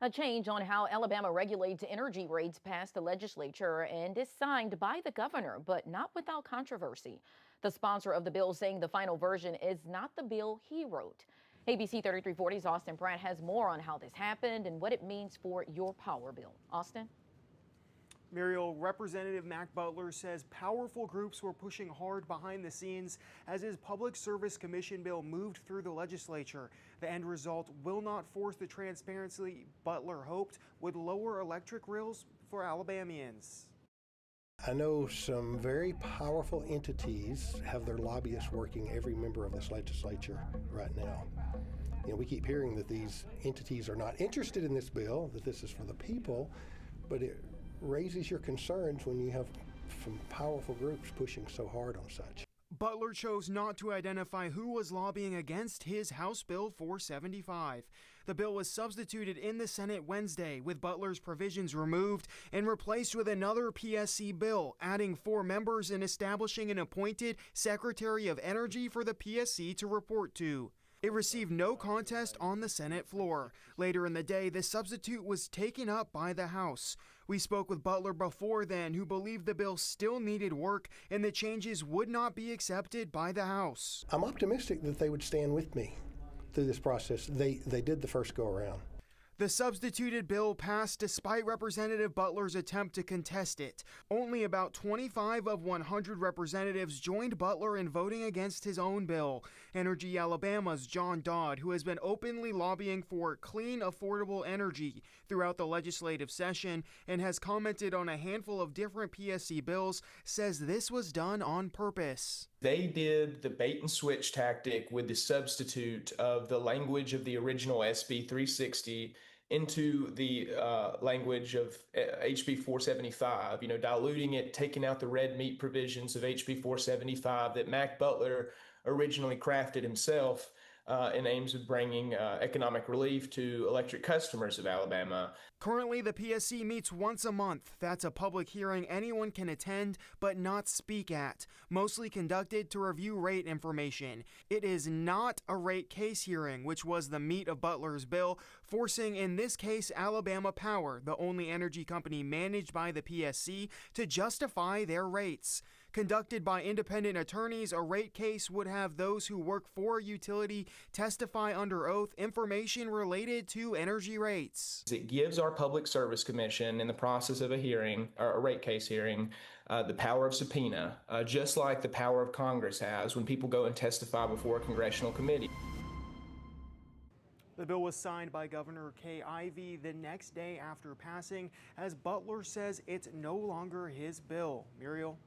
A change on how Alabama regulates energy rates passed the legislature and is signed by the governor, but not without controversy. The sponsor of the bill saying the final version is not the bill he wrote. ABC 3340's Austin Pratt has more on how this happened and what it means for your power bill. Austin? Muriel, Representative Mac Butler says powerful groups were pushing hard behind the scenes as his Public Service Commission bill moved through the legislature. The end result will not force the transparency Butler hoped would lower electric bills for Alabamians. I know some very powerful entities have their lobbyists working every member of this legislature right now. We keep hearing that these entities are not interested in this bill, that this is for the people, but it raises your concerns when you have some powerful groups pushing so hard on such. Butler chose not to identify who was lobbying against his House Bill 475. The bill was substituted in the Senate Wednesday, with Butler's provisions removed and replaced with another PSC bill, adding 4 members and establishing an appointed Secretary of Energy for the PSC to report to. It received no contest on the Senate floor. Later in the day, the substitute was taken up by the House. We spoke with Butler before then, who believed the bill still needed work and the changes would not be accepted by the House. I'm optimistic that they would stand with me through this process. They did the first go around. The substituted bill passed despite Representative Butler's attempt to contest it. Only about 25 of 100 representatives joined Butler in voting against his own bill. Energy Alabama's John Dodd, who has been openly lobbying for clean, affordable energy throughout the legislative session and has commented on a handful of different PSC bills, says this was done on purpose. They did the bait and switch tactic with the substitute of the language of the original SB 360 into the language of HB 475, diluting it, taking out the red meat provisions of HB 475 that Mac Butler originally crafted himself in aims of bringing economic relief to electric customers of Alabama. Currently, the PSC meets once a month. That's a public hearing anyone can attend but not speak at, mostly conducted to review rate information. It is not a rate case hearing, which was the meat of Butler's bill, forcing, in this case, Alabama Power, the only energy company managed by the PSC, to justify their rates. Conducted by independent attorneys, a rate case would have those who work for a utility testify under oath information related to energy rates. It gives our Public Service Commission, in the process of a hearing, or a rate case hearing, the power of subpoena, just like the power of Congress has when people go and testify before a congressional committee. The bill was signed by Governor Kay Ivey the next day after passing, as Butler says it's no longer his bill. Muriel?